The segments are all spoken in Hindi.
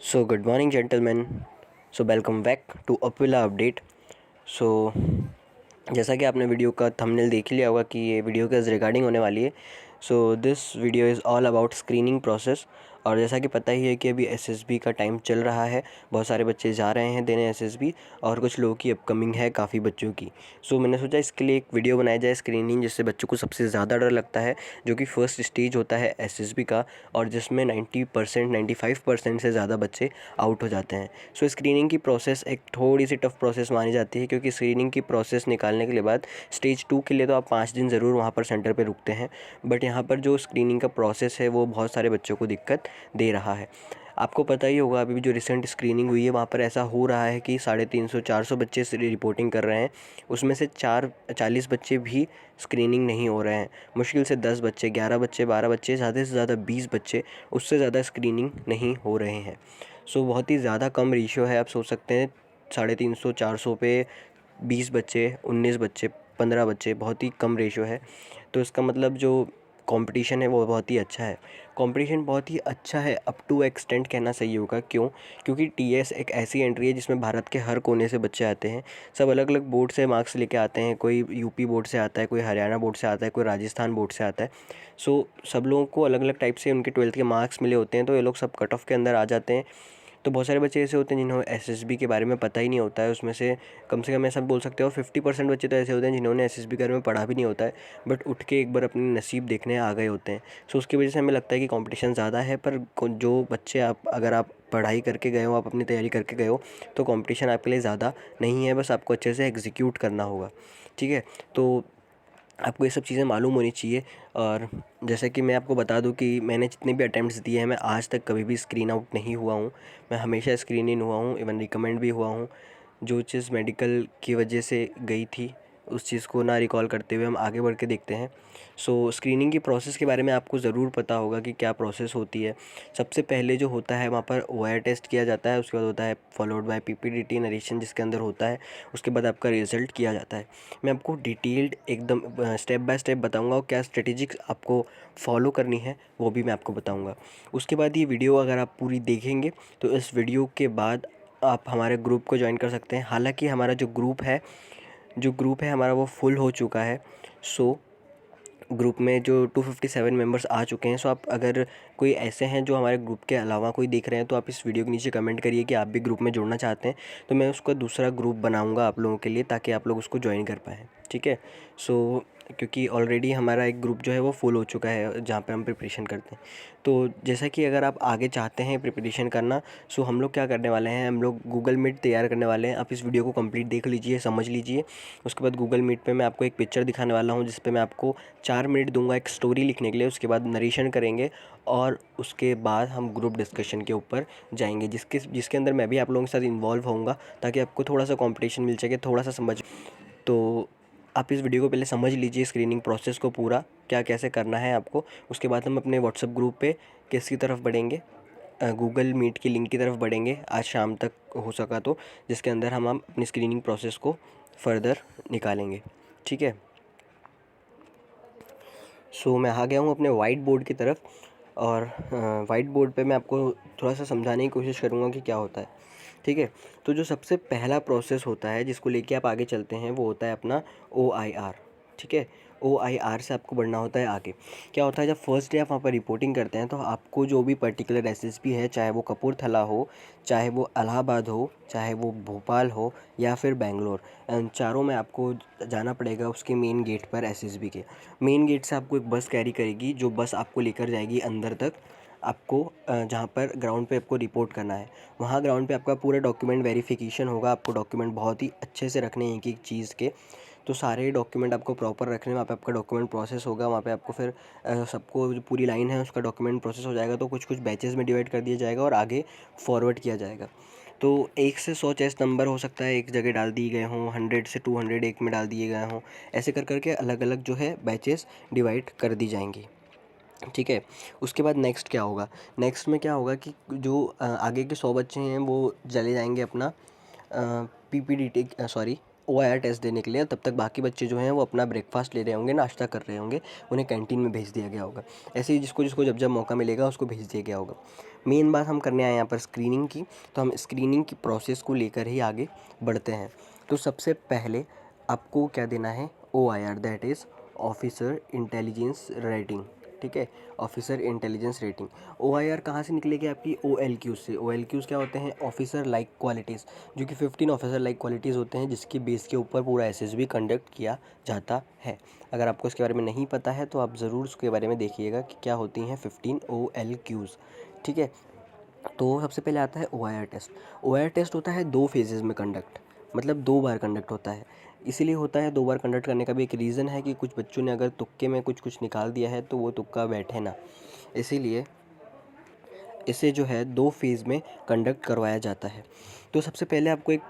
So, good morning, gentlemen. So, welcome back to Opula Update. सो जैसा कि आपने वीडियो का थंबनेल देख ही लिया होगा कि ये वीडियो किस रिगार्डिंग होने वाली है। So this video is all about screening process. और जैसा कि पता ही है कि अभी एसएसबी का टाइम चल रहा है, बहुत सारे बच्चे जा रहे हैं देने एसएसबी, और कुछ लोगों की अपकमिंग है काफ़ी बच्चों की। सो मैंने सोचा इसके लिए एक वीडियो बनाया जाए स्क्रीनिंग, जिससे बच्चों को सबसे ज़्यादा डर लगता है, जो कि फ़र्स्ट स्टेज होता है एसएसबी का, और जिसमें 90% 95% से ज़्यादा बच्चे आउट हो जाते हैं। सो स्क्रीनिंग की प्रोसेस एक थोड़ी सी टफ प्रोसेस मानी जाती है, क्योंकि स्क्रीनिंग की प्रोसेस निकालने के बाद स्टेज 2 के लिए तो आप 5 दिन ज़रूर वहाँ पर सेंटर पे रुकते हैं, बट यहाँ पर जो स्क्रीनिंग का प्रोसेस है वो बहुत सारे बच्चों को दिक्कत दे रहा है। आपको पता ही होगा, अभी भी जो रिसेंट स्क्रीनिंग हुई है वहाँ पर ऐसा हो रहा है कि 350-400 बच्चे रिपोर्टिंग कर रहे हैं, उसमें से 40 बच्चे भी स्क्रीनिंग नहीं हो रहे हैं। मुश्किल से 10 बच्चे, 11 बच्चे, 12 बच्चे, ज़्यादा से ज़्यादा 20 बच्चे, उससे ज़्यादा स्क्रीनिंग नहीं हो रहे हैं। सो बहुत ही ज़्यादा कम रेशियो है। आप सोच सकते हैं 350-400 पे 20 बच्चे, 19 बच्चे, 15 बच्चे, बहुत ही कम रेशियो है। तो इसका मतलब जो कंपटीशन है वो बहुत ही अच्छा है। कंपटीशन बहुत ही अच्छा है अप टू एक्सटेंट कहना सही होगा। क्यों? क्योंकि टीएस एक ऐसी एंट्री है जिसमें भारत के हर कोने से बच्चे आते हैं। सब अलग अलग बोर्ड से मार्क्स लेके आते हैं। कोई यूपी बोर्ड से आता है, कोई हरियाणा बोर्ड से आता है, कोई राजस्थान बोर्ड से आता है। सो सब लोगों को अलग अलग टाइप से उनके 12th के मार्क्स मिले होते हैं, तो ये लोग सब कट ऑफ के अंदर आ जाते हैं। तो बहुत सारे बच्चे ऐसे होते हैं जिन्होंने एसएसबी के बारे में पता ही नहीं होता है। उसमें से कम ऐसा बोल सकते हो 50% बच्चे तो ऐसे होते हैं जिन्होंने एसएसबी के बारे में पढ़ा भी नहीं होता है, बट उठ के एक बार अपने नसीब देखने आ गए होते हैं। सो उसकी वजह से हमें लगता है कि कंपटीशन ज़्यादा है, पर जो बच्चे अगर आप पढ़ाई करके गए हो, आप अपनी तैयारी करके गए हो, तो कंपटीशन आपके लिए ज़्यादा नहीं है। बस आपको अच्छे से एग्जीक्यूट करना होगा, ठीक है? तो आपको ये सब चीज़ें मालूम होनी चाहिए। और जैसे कि मैं आपको बता दूं कि मैंने जितने भी अटेम्प्ट्स दिए हैं, मैं आज तक कभी भी स्क्रीन आउट नहीं हुआ हूं। मैं हमेशा स्क्रीन इन हुआ हूं, इवन रिकमेंड भी हुआ हूं। जो चीज़ मेडिकल की वजह से गई थी, उस चीज़ को ना रिकॉल करते हुए हम आगे बढ़ के देखते हैं। सो स्क्रीनिंग की प्रोसेस के बारे में आपको ज़रूर पता होगा कि क्या प्रोसेस होती है। सबसे पहले जो होता है वहाँ पर ओआई टेस्ट किया जाता है, उसके बाद होता है फॉलोड बाय पीपीडीटी नरेशन जिसके अंदर होता है, उसके बाद आपका रिजल्ट किया जाता है। मैं आपको डिटेल्ड एकदम स्टेप बाय स्टेप बताऊंगा, और क्या स्ट्रेटेजिक्स आपको फॉलो करनी है वो भी मैं आपको बताऊंगा। उसके बाद ये वीडियो अगर आप पूरी देखेंगे तो इस वीडियो के बाद आप हमारे ग्रुप को ज्वाइन कर सकते हैं। हालांकि हमारा जो ग्रुप है हमारा वो फुल हो चुका है। सो ग्रुप में जो 257 मेंबर्स आ चुके हैं। सो आप अगर कोई ऐसे हैं जो हमारे ग्रुप के अलावा कोई देख रहे हैं, तो आप इस वीडियो के नीचे कमेंट करिए कि आप भी ग्रुप में जुड़ना चाहते हैं, तो मैं उसका दूसरा ग्रुप बनाऊंगा आप लोगों के लिए, ताकि आप लोग उसको ज्वाइन कर पाएँ, ठीक है? सो क्योंकि ऑलरेडी हमारा एक ग्रुप जो है वो फुल हो चुका है जहाँ पे हम प्रिपरेशन करते हैं। तो जैसा कि अगर आप आगे चाहते हैं प्रिपरेशन करना, सो हम लोग क्या करने वाले हैं, हम लोग गूगल मीट तैयार करने वाले हैं। आप इस वीडियो को कंप्लीट देख लीजिए, समझ लीजिए। उसके बाद गूगल मीट पे मैं आपको एक पिक्चर दिखाने वाला हूँ, जिस पे मैं आपको 4 मिनट दूंगा एक स्टोरी लिखने के लिए। उसके बाद नरेशन करेंगे, और उसके बाद हम ग्रुप डिस्कशन के ऊपर जाएंगे, जिसके अंदर मैं भी आप लोगों के साथ इन्वॉल्व होऊंगा, ताकि आपको थोड़ा सा कंपटीशन मिल सके, थोड़ा सा समझ। तो आप इस वीडियो को पहले समझ लीजिए, स्क्रीनिंग प्रोसेस को पूरा क्या कैसे करना है आपको। उसके बाद हम अपने व्हाट्सएप ग्रुप पे किसकी तरफ बढ़ेंगे, गूगल मीट की लिंक की तरफ बढ़ेंगे आज शाम तक हो सका तो, जिसके अंदर हम अपनी स्क्रीनिंग प्रोसेस को फर्दर निकालेंगे, ठीक है? सो मैं आ गया हूँ अपने वाइट बोर्ड की तरफ, और वाइट बोर्ड पे मैं आपको थोड़ा सा समझाने की कोशिश करूँगा कि क्या होता है, ठीक है? तो जो सबसे पहला प्रोसेस होता है जिसको लेके आप आगे चलते हैं, वो होता है अपना OIR, ठीक है? OIR से आपको बढ़ना होता है आगे। क्या होता है, जब फर्स्ट डे आप वहाँ पर रिपोर्टिंग करते हैं, तो आपको जो भी पर्टिकुलर एसएसपी है, चाहे वो कपूरथला हो, चाहे वो इलाहाबाद हो, चाहे वो भोपाल हो, या फिर बेंगलोर, चारों में आपको जाना पड़ेगा उसके मेन गेट पर। एसएसबी के मेन गेट से आपको एक बस कैरी करेगी, जो बस आपको लेकर जाएगी अंदर तक। आपको जहाँ पर ग्राउंड पे आपको रिपोर्ट करना है, वहाँ ग्राउंड पे आपका पूरा डॉक्यूमेंट वेरिफिकेशन होगा। आपको डॉक्यूमेंट बहुत ही अच्छे से रखने हैं एक एक चीज़ के। तो सारे डॉक्यूमेंट आपको प्रॉपर रखने, वहाँ पे आपका डॉक्यूमेंट प्रोसेस होगा। वहाँ पे आपको फिर सबको जो पूरी लाइन है उसका डॉक्यूमेंट प्रोसेस हो जाएगा, तो कुछ कुछ बैचेज़ में डिवाइड कर दिया जाएगा और आगे फॉरवर्ड किया जाएगा। तो 1 से 100 चेस्ट नंबर हो सकता है एक जगह डाल दिए गए हों, 100 से 200 एक में डाल दिए गए हों। ऐसे कर करके अलग अलग जो है बैचेस डिवाइड कर दी जाएंगी, ठीक है? उसके बाद नेक्स्ट क्या होगा, नेक्स्ट में क्या होगा कि जो आगे के 100 बच्चे हैं वो चले जाएंगे अपना पीपीडीटी, सॉरी, OIR टेस्ट देने के लिए, तब तक बाकी बच्चे जो हैं वो अपना ब्रेकफास्ट ले रहे होंगे, नाश्ता कर रहे होंगे, उन्हें कैंटीन में भेज दिया गया होगा। ऐसे ही जिसको जिसको जब जब मौका मिलेगा उसको भेज दिया गया होगा। मेन बात हम करने आए यहाँ पर स्क्रीनिंग की, तो हम स्क्रीनिंग की प्रोसेस को लेकर ही आगे बढ़ते हैं। तो सबसे पहले आपको क्या देना है, OIR, that is officer intelligence rating. ठीक है, ऑफिसर इंटेलिजेंस रेटिंग। OIR कहाँ से निकलेगी आपकी, OLQs से। OLQs क्या होते हैं, ऑफिसर लाइक क्वालिटीज़, जो कि 15 ऑफिसर लाइक क्वालिटीज़ होते हैं, जिसकी बेस के ऊपर पूरा SSB कंडक्ट किया जाता है। अगर आपको इसके बारे में नहीं पता है तो आप ज़रूर उसके बारे में देखिएगा कि क्या होती हैं 15 OLQs। ठीक है, तो सबसे पहले आता है OIR टेस्ट। OIR टेस्ट होता है 2 फेजेस में कंडक्ट, मतलब 2 बार कंडक्ट होता है। इसीलिए होता है 2 बार कंडक्ट करने का भी एक रीज़न है कि कुछ बच्चों ने अगर तुक्के में कुछ कुछ निकाल दिया है तो वो तुक्का बैठे ना, इसीलिए इसे जो है 2 फेज़ में कंडक्ट करवाया जाता है। तो सबसे पहले आपको एक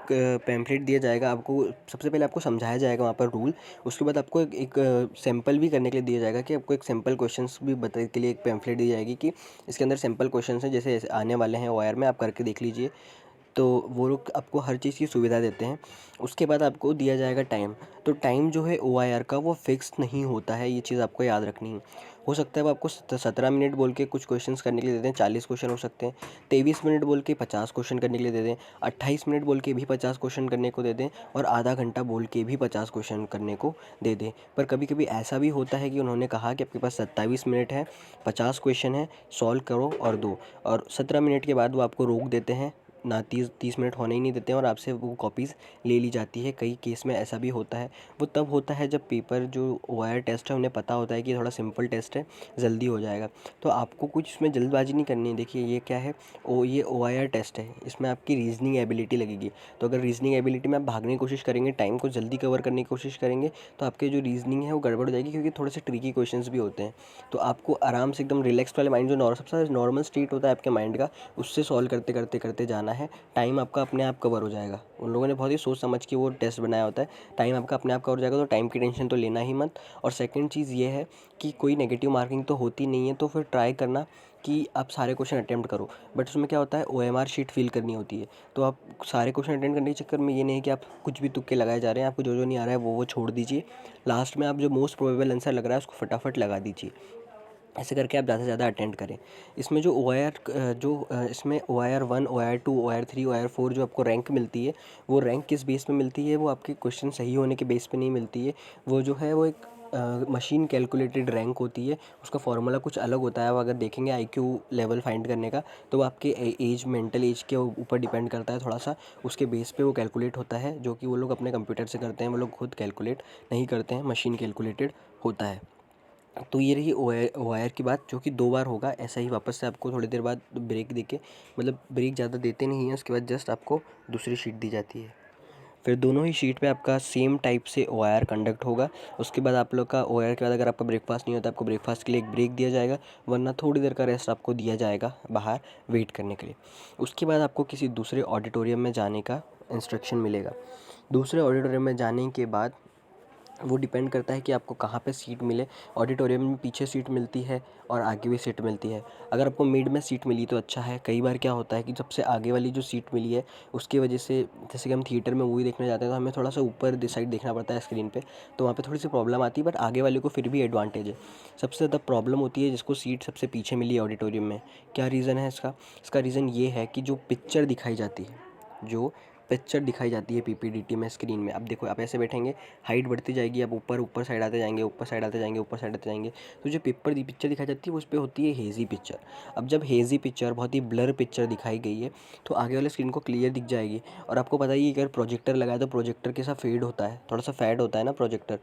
पैम्फलेट दिया जाएगा, आपको सबसे पहले आपको समझाया जाएगा वहाँ पर रूल। उसके बाद आपको एक सैंपल भी करने के लिए दिया जाएगा, कि आपको एक सैंपल क्वेश्चंस भी बताने के लिए एक पैम्फलेट दी जाएगी कि इसके अंदर सैंपल क्वेश्चंस हैं, जैसे आने वाले हैं OIR में, आप करके देख लीजिए। तो वो लोग आपको हर चीज़ की सुविधा देते हैं। उसके बाद आपको दिया जाएगा टाइम। तो टाइम जो है OIR का वो फिक्स नहीं होता है, ये चीज़ आपको याद रखनी है। हो सकता है वो आपको 17 मिनट बोल के कुछ क्वेश्चंस करने के लिए दे दें, 40 क्वेश्चन हो सकते हैं। 23 मिनट बोल के 50 क्वेश्चन करने के लिए दे दें। 28 मिनट बोल के भी 50 क्वेश्चन करने को दे दें, और आधा घंटा बोल के भी 50 क्वेश्चन करने को दे दें। पर कभी कभी ऐसा भी होता है कि उन्होंने कहा कि आपके पास 27 मिनट है, 50 क्वेश्चन है, सॉल्व करो और दो, और 17 मिनट के बाद वो आपको रोक देते हैं ना, 30 मिनट होने ही नहीं देते हैं, और आपसे वो कॉपीज़ ले ली जाती है। कई केस में ऐसा भी होता है। वो तब होता है जब पेपर जो OIR टेस्ट है उन्हें पता होता है कि थोड़ा सिंपल टेस्ट है, जल्दी हो जाएगा। तो आपको कुछ इसमें जल्दबाजी नहीं करनी है। देखिए ये क्या है, ये OIR टेस्ट है, इसमें आपकी रीजनिंग एबिलिटी लगेगी। तो अगर रीजनिंग एबिलिटी में आप भागने की कोशिश करेंगे, टाइम को जल्दी कवर करने की कोशिश करेंगे, तो आपके जो रीजनिंग है वो गड़बड़ हो जाएगी, क्योंकि थोड़े से ट्रिकी क्वेश्चंस भी होते हैं। तो आपको आराम से एकदम रिलैक्स वाले माइंड, जो सबसे नॉर्मल स्टेट होता है आपके माइंड का, उससे सॉल्व करते करते करते जाना है। टाइम आपका अपने आप कवर हो जाएगा। उन लोगों ने बहुत ही सोच समझ के वो टेस्ट बनाया होता है। टाइम आपका अपने आप कवर हो जाएगा, तो टाइम की टेंशन तो लेना ही मत। और सेकंड चीज़ ये है कि कोई नेगेटिव मार्किंग तो होती नहीं है, तो फिर ट्राई करना कि आप सारे क्वेश्चन अटेम्प्ट करो। बट उसमें क्या होता है, OMR शीट फिल करनी होती है। तो आप सारे क्वेश्चन अटेम्प्ट करने के चक्कर में ये नहीं है कि आप कुछ भी तुक्के लगाए जा रहे हैं, आपको जो जो नहीं आ रहा है वो छोड़ दीजिए। लास्ट में आप जो मोस्ट प्रोबेबल आंसर लग रहा है उसको फटाफट लगा दीजिए। ऐसे करके आप ज़्यादा से ज़्यादा अटेंड करें। इसमें जो इसमें OIR 1, OIR 2, OIR 3, OIR 4 जो आपको रैंक मिलती है, वो रैंक किस बेस पे मिलती है, वो आपके क्वेश्चन सही होने के बेस पे नहीं मिलती है। वो जो है वो एक मशीन कैलकुलेटेड रैंक होती है। उसका फार्मूला कुछ अलग होता है। वो अगर देखेंगे IQ लेवल फाइंड करने का, तो वो आपके एज, मेंटल एज के ऊपर डिपेंड करता है थोड़ा सा। उसके बेस पे वो कैलकुलेट होता है, जो कि वो लोग अपने कंप्यूटर से करते हैं, वो लोग खुद कैलकुलेट नहीं करते हैं, मशीन कैलकुलेटेड होता है। तो ये रही OIR की बात, जो कि 2 बार होगा। ऐसा ही वापस से आपको थोड़ी देर बाद ब्रेक देके, मतलब ब्रेक ज़्यादा देते नहीं हैं, उसके बाद जस्ट आपको दूसरी शीट दी जाती है। फिर दोनों ही शीट पे आपका सेम टाइप से OIR कंडक्ट होगा। उसके बाद आप लोग का OIR के बाद अगर आपका ब्रेकफास्ट नहीं होता, आपको ब्रेकफास्ट के लिए एक ब्रेक दिया जाएगा, वरना थोड़ी देर का रेस्ट आपको दिया जाएगा बाहर वेट करने के लिए। उसके बाद आपको किसी दूसरे ऑडिटोरियम में जाने का इंस्ट्रक्शन मिलेगा। दूसरे ऑडिटोरियम में जाने के बाद वो डिपेंड करता है कि आपको कहाँ पे सीट मिले। ऑडिटोरियम में पीछे सीट मिलती है और आगे भी सीट मिलती है। अगर आपको मिड में सीट मिली तो अच्छा है। कई बार क्या होता है कि सबसे आगे वाली जो सीट मिली है उसकी वजह से, जैसे कि हम थिएटर में मूवी देखने जाते हैं तो हमें थोड़ा सा ऊपर साइड देखना पड़ता है स्क्रीन पे, तो वहाँ पे थोड़ी सी प्रॉब्लम आती है। बट आगे वाले को फिर भी एडवांटेज है। सबसे ज़्यादा प्रॉब्लम होती है जिसको सीट सबसे पीछे मिली है ऑडिटोरियम में। क्या रीज़न है इसका रीज़न ये है कि जो पिक्चर दिखाई जाती है, जो पिक्चर दिखाई जाती है PPDT में, स्क्रीन में, अब देखो आप ऐसे बैठेंगे, हाइट बढ़ती जाएगी, आप ऊपर ऊपर साइड आते जाएंगे, ऊपर साइड आते जाएंगे, ऊपर साइड आते जाएंगे। तो जो पिक्चर दिखाई जाती है उस पर होती है हेज़ी पिक्चर। अब जब हेज़ी पिक्चर, बहुत ही ब्लर पिक्चर दिखाई गई है, तो आगे वाले स्क्रीन को क्लियर दिख जाएगी। और आपको पता ही है कि अगर प्रोजेक्टर लगाए तो प्रोजेक्टर के साथ फेड होता है, थोड़ा सा फैड होता है ना प्रोजेक्टर।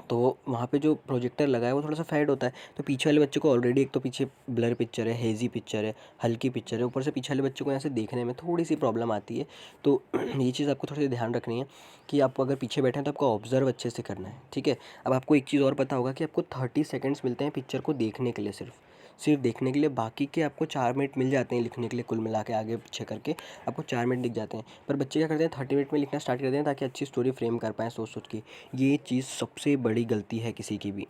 तो वहाँ पे जो प्रोजेक्टर लगा है वो थोड़ा सा फेड होता है। तो पीछे वाले बच्चे को ऑलरेडी एक तो पीछे ब्लर पिक्चर है, हेज़ी पिक्चर है, हल्की पिक्चर है, ऊपर से पीछे वाले बच्चे को यहाँ से देखने में थोड़ी सी प्रॉब्लम आती है। तो ये चीज़ आपको थोड़ी सी ध्यान रखनी है कि आप अगर पीछे बैठे हैं तो आपको ऑब्ज़र्व अच्छे से करना है, ठीक है। अब आपको एक चीज़ और पता होगा कि आपको 30 सेकेंड्स मिलते हैं पिक्चर को देखने के लिए, सिर्फ देखने के लिए। बाकी के आपको 4 मिनट मिल जाते हैं लिखने के लिए, कुल मिला के आगे पीछे करके आपको 4 मिनट दिख जाते हैं। पर बच्चे क्या करते हैं, 30 मिनट में लिखना स्टार्ट करते हैं ताकि अच्छी स्टोरी फ्रेम कर पाएँ सोच सोच के। ये चीज़ सबसे बड़ी गलती है किसी की भी।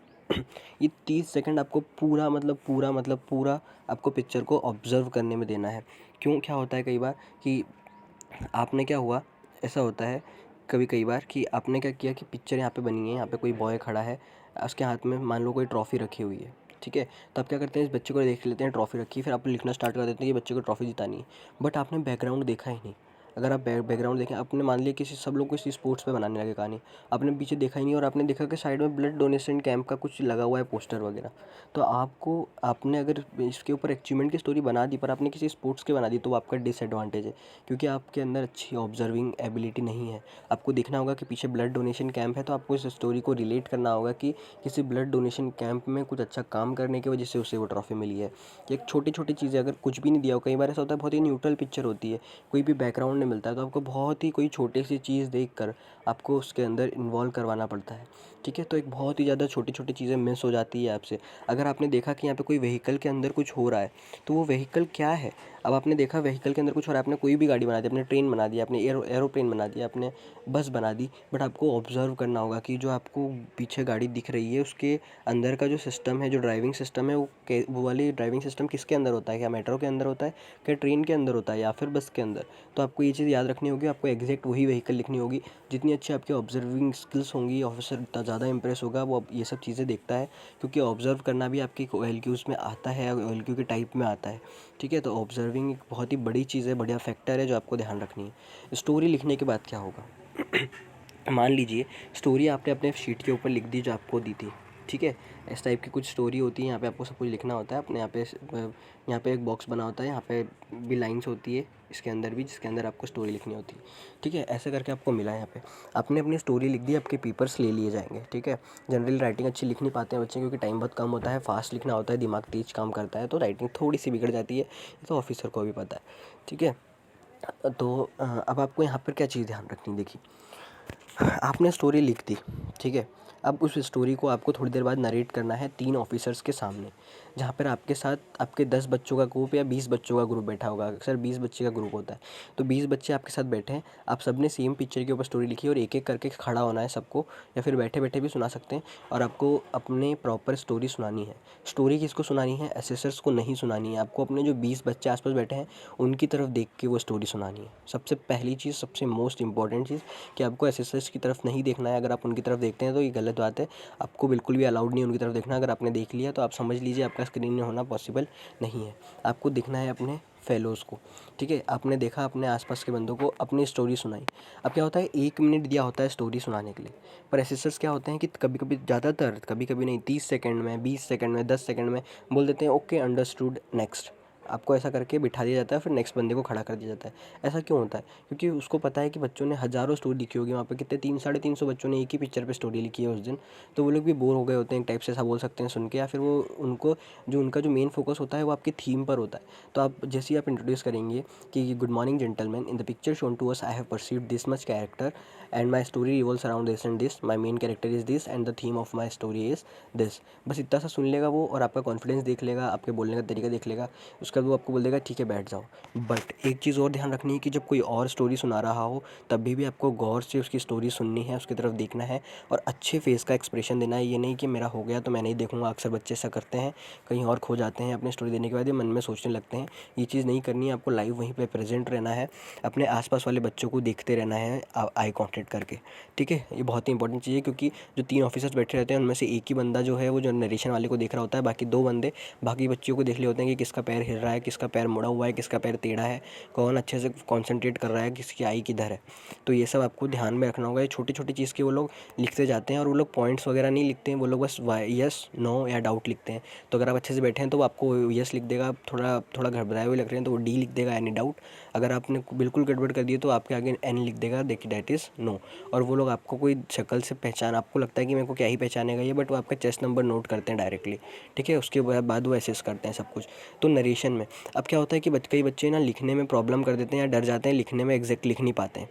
ये 30 सेकंड आपको पूरा आपको पिक्चर को ऑब्ज़र्व करने में देना है। क्यों, क्या होता है कई बार कि आपने क्या हुआ, ऐसा होता है कई बार कि आपने क्या किया कि पिक्चर यहाँ पे बनी है, यहाँ पे कोई बॉय खड़ा है, उसके हाथ में मान लो कोई ट्रॉफ़ी रखी हुई है, ठीक है। तो आप क्या करते हैं, इस बच्चे को देख लेते हैं ट्रॉफ़ी रखी है, फिर आप लिखना स्टार्ट कर देते हैं कि बच्चे को ट्रॉफ़ी जितानी है। बट आपने बैकग्राउंड देखा ही नहीं। अगर आप बैकग्राउंड देखें, आपने मान लिया किसी सब लोग किसी स्पोर्ट्स पे बनाने लगे कहानी, आपने पीछे देखा ही नहीं और आपने देखा कि साइड में ब्लड डोनेशन कैंप का कुछ लगा हुआ है पोस्टर वगैरह। तो आपने अगर इसके ऊपर अचीवमेंट की स्टोरी बना दी पर आपने किसी स्पोर्ट्स की बना दी तो वो आपका डिसएडवांटेज है, क्योंकि आपके अंदर अच्छी ऑब्जर्विंग एबिलिटी नहीं है। आपको देखना होगा कि पीछे ब्लड डोनेशन कैंप है, तो आपको इस स्टोरी को रिलेट करना होगा कि किसी ब्लड डोनेशन कैंप में कुछ अच्छा काम करने की वजह से उसे वो ट्रॉफी मिली है। एक छोटी छोटी चीज़ें, अगर कुछ भी नहीं दिया हो, कई बार ऐसा होता है बहुत ही न्यूट्रल पिक्चर होती है, कोई भी बैकग्राउंड नहीं मिलता है, तो आपको बहुत ही कोई छोटी सी चीज़ देखकर आपको उसके अंदर इन्वॉल्व करवाना पड़ता है, ठीक है। तो एक बहुत ही ज़्यादा छोटी छोटी चीज़ें मिस हो जाती है आपसे। अगर आपने देखा कि यहाँ पे कोई व्हीकल के अंदर कुछ हो रहा है, तो वो व्हीकल क्या है। अब आपने देखा व्हीकल के अंदर कुछ हो रहा है, आपने कोई भी गाड़ी बना दी, आपने ट्रेन बना दी, आपने एरोप्लेन बना दिया, आपने बस बना दी, बट आपको ऑब्ज़र्व करना होगा कि जो आपको पीछे गाड़ी दिख रही है उसके अंदर का जो सिस्टम है, जो ड्राइविंग सिस्टम है, वो वाली ड्राइविंग सिस्टम किसके अंदर होता है। क्या मेट्रो के अंदर होता है, क्या ट्रेन के अंदर होता है, या फिर बस के अंदर। तो आपको ये चीज़ याद रखनी होगी, आपको एग्जैक्ट वही व्हीकल लिखनी होगी। जितनी अच्छी आपकी ऑब्जर्विंग स्किल्स होंगी, ऑफिसर उतना ज़्यादा इंप्रेस होगा, वो ये सब चीज़ें देखता है, क्योंकि ऑब्ज़र्व करना भी आपकी OLQs में आता है, OLQ के टाइप में आता है, ठीक है। तो ऑब्जर्विंग एक बहुत ही बड़ी चीज़ है, बढ़िया फैक्टर है जो आपको ध्यान रखनी है। स्टोरी लिखने के बाद क्या होगा मान लीजिए स्टोरी आपने अपने शीट के ऊपर लिख दी जो आपको दी थी, ठीक है। इस टाइप की कुछ स्टोरी होती है, यहाँ पे आपको सब कुछ लिखना होता है अपने। यहाँ पे एक बॉक्स बना होता है, यहाँ पे भी लाइंस होती है, इसके अंदर भी, जिसके अंदर आपको स्टोरी लिखनी होती है, ठीक है। ऐसे करके आपको मिला है यहाँ पे, आपने अपनी स्टोरी लिख दी, आपके पेपर्स ले लिए जाएंगे, ठीक है। जनरली राइटिंग अच्छी लिख नहीं पाते हैं बच्चे, क्योंकि टाइम बहुत कम होता है, फास्ट लिखना होता है, दिमाग तेज काम करता है, तो राइटिंग थोड़ी सी बिगड़ जाती है, ये तो ऑफिसर को भी पता है, ठीक है। तो अब आपको यहाँ पर क्या चीज़ ध्यान रखनी, देखिए आपने स्टोरी लिख दी, ठीक है। अब उस स्टोरी को आपको थोड़ी देर बाद नरेट करना है 3 ऑफिसर्स के सामने, जहाँ पर आपके साथ आपके 10 बच्चों का ग्रुप या 20 बच्चों का ग्रुप बैठा होगा। अक्सर 20 बच्चे का ग्रुप होता है, तो 20 बच्चे आपके साथ बैठे हैं, आप सब ने सेम पिक्चर के ऊपर स्टोरी लिखी और एक एक करके खड़ा होना है सबको, या फिर बैठे बैठे भी सुना सकते हैं। और आपको अपने प्रॉपर स्टोरी सुनानी है। स्टोरी किसको सुनानी है, एसेसर्स को नहीं सुनानी है, आपको अपने जो 20 बच्चे आसपास बैठे हैं उनकी तरफ देख के वो स्टोरी सुनानी है। सबसे पहली चीज़, सबसे मोस्ट इंपॉर्टेंट चीज़, कि आपको एसेसर्स की तरफ नहीं देखना है। अगर आप उनकी तरफ देखते हैं तो ये गलत बात है, आपको बिल्कुल भी अलाउड नहीं है उनकी तरफ देखना। अगर आपने देख लिया तो आप समझ लीजिए आपका स्क्रीन में होना पॉसिबल नहीं है। आपको दिखना है अपने फेलोज़ को, ठीक है। आपने देखा अपने आसपास के बंदों को, अपनी स्टोरी सुनाई। अब क्या होता है, 1 मिनट दिया होता है स्टोरी सुनाने के लिए, पर एसेसर्स क्या होते हैं कि कभी कभी ज़्यादातर, कभी कभी नहीं, 30 सेकंड में, 20 सेकंड में, 10 सेकंड में बोल देते हैं ओके अंडरस्टूड नेक्स्ट। आपको ऐसा करके बिठा दिया जाता है, फिर नेक्स्ट बंदे को खड़ा कर दिया जाता है। ऐसा क्यों होता है, क्योंकि उसको पता है कि बच्चों ने हज़ारों स्टोरी लिखी होगी वहाँ पे, कितने 300-350 बच्चों ने एक ही पिक्चर पे स्टोरी लिखी है उस दिन, तो वो लोग भी बोर हो गए होते हैं एक टाइप से, ऐसा बोल सकते हैं सुन के। या फिर वो उनको जो उनका जो मेन फोकस होता है वो आपकी थीम पर होता है। तो आप जैसे ही आप इंट्रोड्यूस करेंगे कि good morning gentleman, in the picture shown to us I have perceived this much character and my story revolves around this and this, my main character is this and the theme of my story is this. बस इतना सा सुन लेगा वो, और आपका कॉन्फिडेंस देख लेगा, आपके बोलने का तरीका देख लेगा, उसके बाद वो आपको बोल देगा ठीक है बैठ जाओ। बट एक चीज़ और ध्यान रखनी है कि जब कोई और स्टोरी सुना रहा हो तब भी आपको गौर से उसकी स्टोरी सुननी है, उसकी तरफ देखना है और अच्छे फेस का एक्सप्रेशन देना है। ये नहीं कि मेरा हो गया तो मैं नहीं देखूंगा, अक्सर बच्चे ऐसा करते हैं, कहीं और खो जाते हैं अपनी स्टोरी देने के बाद, ये मन में सोचने लगते हैं। ये चीज़ नहीं करनी है, आपको लाइव वहीं पे प्रेजेंट रहना है, अपने आसपास वाले बच्चों को देखते रहना है आई कॉन्टेक्ट करके, ठीक है। ये बहुत ही इंपॉर्टेंट चीज़ है, क्योंकि जो 3 ऑफिसर्स बैठे रहते हैं उनमें से एक ही बंदा जो है वो जो नरेशन वाले को देख रहा होता है, बाकी 2 बंदे बाकी बच्चों को देख रहे होते हैं कि किसका पैर हिल रहा है, किसका पैर मुड़ा हुआ है, किसका पैर टेढ़ा है, कौन अच्छे से कॉन्सेंट्रेट कर रहा है, किसकी आई किधर है। तो ये सब आपको ध्यान में रखना होगा। ये छोटी छोटी चीज़ की वो लोग लिखते जाते हैं, और वो लोग पॉइंट्स वगैरह नहीं लिखते हैं, वो लोग बस यस नो या डाउट लिखते हैं। तो अगर आप अच्छे से बैठे हैं तो वो आपको यस लिख देगा, आप थोड़ा थोड़ा घबराए हुए लग रहे हैं तो वो डी लिख देगा, एनी डाउट। अगर आपने बिल्कुल गड़बड़ कर दी तो आपके आगे एन लिख देगा, देखिए डैट इज़ नो। और वो लोग आपको कोई शक्ल से पहचान, आपको लगता है कि मेरे को क्या ही पहचानेगा ये, बट वो आपका चेस्ट नंबर नोट करते हैं डायरेक्टली, ठीक है। उसके बाद वो एसेस करते हैं सब कुछ। तो नरेशन में अब क्या होता है कि कई बच्चे ना लिखने में प्रॉब्लम कर देते हैं या डर जाते हैं, लिखने में एग्जैक्ट लिख नहीं पाते हैं।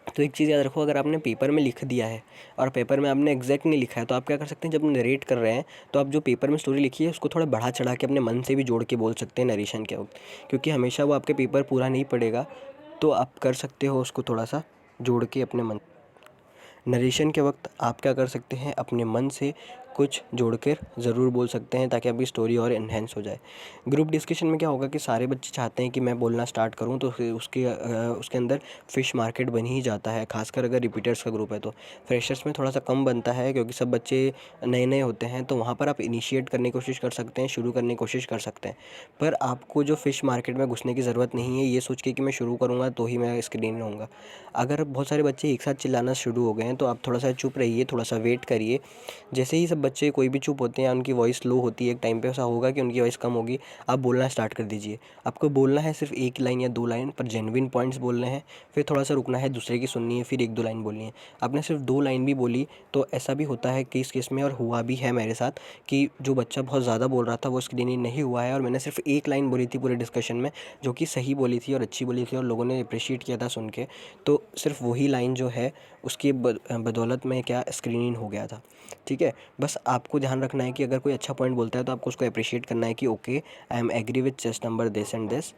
तो एक चीज़ याद रखो, अगर आपने पेपर में लिख दिया है और पेपर में आपने एग्जैक्ट नहीं लिखा है, तो आप क्या कर सकते हैं, जब नरेट कर रहे हैं तो आप जो पेपर में स्टोरी लिखी है उसको थोड़ा बढ़ा चढ़ा के अपने मन से भी जोड़ के बोल सकते हैं नरेशन के वक्त, क्योंकि हमेशा वो आपके पेपर पूरा नहीं पड़ेगा। तो आप कर सकते हो उसको थोड़ा सा जोड़ के अपने मन। नरेशन के वक्त आप क्या कर सकते हैं, अपने मन से कुछ जोड़कर ज़रूर बोल सकते हैं ताकि आपकी स्टोरी और एनहेंस हो जाए। ग्रुप डिस्कशन में क्या होगा कि सारे बच्चे चाहते हैं कि मैं बोलना स्टार्ट करूं, तो फिर उसके अंदर फ़िश मार्केट बन ही जाता है, खासकर अगर रिपीटर्स का ग्रुप है तो। फ्रेशर्स में थोड़ा सा कम बनता है क्योंकि सब बच्चे नए नए होते हैं, तो वहाँ पर आप इनिशिएट करने की कोशिश कर सकते हैं, शुरू करने की कोशिश कर सकते हैं। पर आपको जो फ़िश मार्केट में घुसने की ज़रूरत नहीं है ये सोच के कि मैं शुरू करूँगा तो ही मैं स्क्रीन रहूँगा। अगर बहुत सारे बच्चे एक साथ चिल्लाना शुरू हो गए हैं तो आप थोड़ा सा चुप रहिए, थोड़ा सा वेट करिए। जैसे ही सब बच्चे कोई भी चुप होते हैं, उनकी वॉइस लो होती है, एक टाइम पे ऐसा होगा कि उनकी वॉइस कम होगी, आप बोलना स्टार्ट कर दीजिए। आपको बोलना है सिर्फ एक लाइन या 2 लाइन, पर जेन्युइन पॉइंट्स बोलने हैं। फिर थोड़ा सा रुकना है, दूसरे की सुननी है, फिर 1-2 लाइन बोलनी है। आपने सिर्फ 2 लाइन भी बोली तो ऐसा भी होता है केस केस में, और हुआ भी है मेरे साथ, कि जो बच्चा बहुत ज़्यादा बोल रहा था वो स्क्रीन इन नहीं हुआ है, और मैंने सिर्फ 1 लाइन बोली थी पूरे डिस्कशन में, जो कि सही बोली थी और अच्छी बोली थी और लोगों ने अप्रिशिएट किया था सुन के। तो सिर्फ वही लाइन जो है उसकी बदौलत में क्या स्क्रीन इन हो गया था। ठीक है, बस आपको ध्यान रखना है कि अगर कोई अच्छा पॉइंट बोलता है तो आपको उसको अप्रिशिएट करना है कि okay, I am agree with chest number this and this,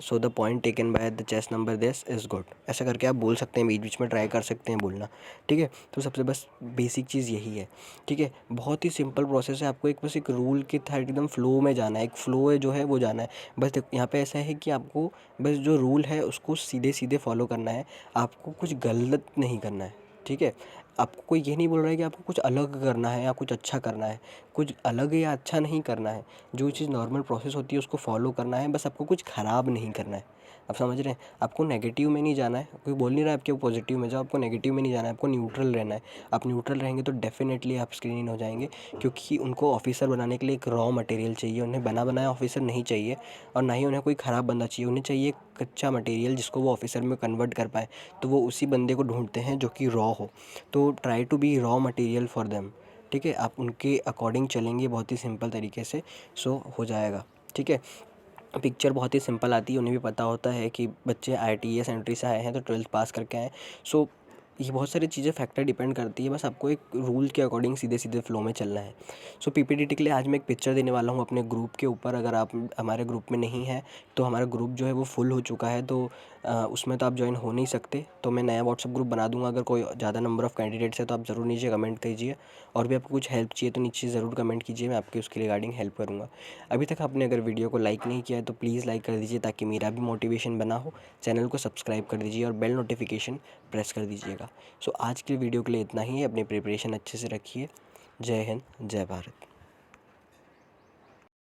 so the point taken by the chest number this is good. ऐसा करके आप बोल सकते हैं, बीच बीच में ट्राई कर सकते हैं बोलना। ठीक है, तो सबसे बस बेसिक चीज़ यही है। ठीक है, बहुत ही सिंपल प्रोसेस है, आपको बस एक रूल के तहत एकदम फ्लो में जाना है, एक फ्लो है जो है वो जाना है। बस यहाँ पे ऐसा है कि आपको बस जो रूल है उसको सीधे सीधे फॉलो करना है, आपको कुछ गलत नहीं करना है। ठीक है, आपको कोई ये नहीं बोल रहा है कि आपको कुछ अलग करना है या कुछ अच्छा करना है, कुछ अलग या अच्छा नहीं करना है। जो चीज़ नॉर्मल प्रोसेस होती है उसको फॉलो करना है, बस आपको कुछ ख़राब नहीं करना है। आप समझ रहे हैं, आपको नेगेटिव में नहीं जाना है, कोई बोल नहीं रहा है आपके पॉजिटिव में जाओ, आपको नेगेटिव में नहीं जाना है, आपको न्यूट्रल रहना है। आप न्यूट्रल रहेंगे तो डेफिनेटली आप स्क्रीन इन हो जाएंगे, क्योंकि उनको ऑफिसर बनाने के लिए एक रॉ मटेरियल चाहिए, उन्हें बना बनाया ऑफिसर नहीं चाहिए, और ना ही उन्हें कोई ख़राब बंदा चाहिए, उन्हें चाहिए कच्चा मटेरियल जिसको वो ऑफिसर में कन्वर्ट कर पाए। तो वो उसी बंदे को ढूंढते हैं जो कि रॉ हो। तो try to be raw material for them. ठीक है, आप उनके अकॉर्डिंग चलेंगे बहुत ही सिंपल तरीके से, सो हो जाएगा। ठीक है, पिक्चर बहुत ही सिंपल आती है, उन्हें भी पता होता है कि बच्चे IITS एंट्री से आए हैं तो 12th पास करके आए। सो ये बहुत सारी चीज़ें फैक्टर डिपेंड करती है, बस आपको एक रूल के अकॉर्डिंग सीधे सीधे फ्लो में चलना है। सो PPTT के लिए आज मैं एक पिक्चर देने वाला हूँ अपने ग्रुप के ऊपर। अगर आप हमारे ग्रुप में नहीं हैं तो हमारा ग्रुप जो है वो फुल हो चुका है, तो उसमें तो आप ज्वाइन हो नहीं सकते, तो मैं नया व्हाट्सअप ग्रुप बना दूंगा। अगर कोई ज़्यादा नंबर ऑफ़ कैंडिडेट्स है तो आप ज़रूर नीचे कमेंट कीजिए, और भी आपको कुछ हेल्प चाहिए तो नीचे ज़रूर कमेंट कीजिए, मैं आपकी उसके रिगार्डिंग हेल्प करूँगा। अभी तक आपने अगर वीडियो को लाइक नहीं किया है तो प्लीज़ लाइक कर दीजिए ताकि मेरा भी मोटिवेशन बना हो। चैनल को सब्सक्राइब कर दीजिए और बेल नोटिफिकेशन प्रेस कर दीजिएगा। सो आज के वीडियो के लिए इतना ही है, अपनी प्रिपरेशन अच्छे से रखिए। जय हिंद, जय भारत।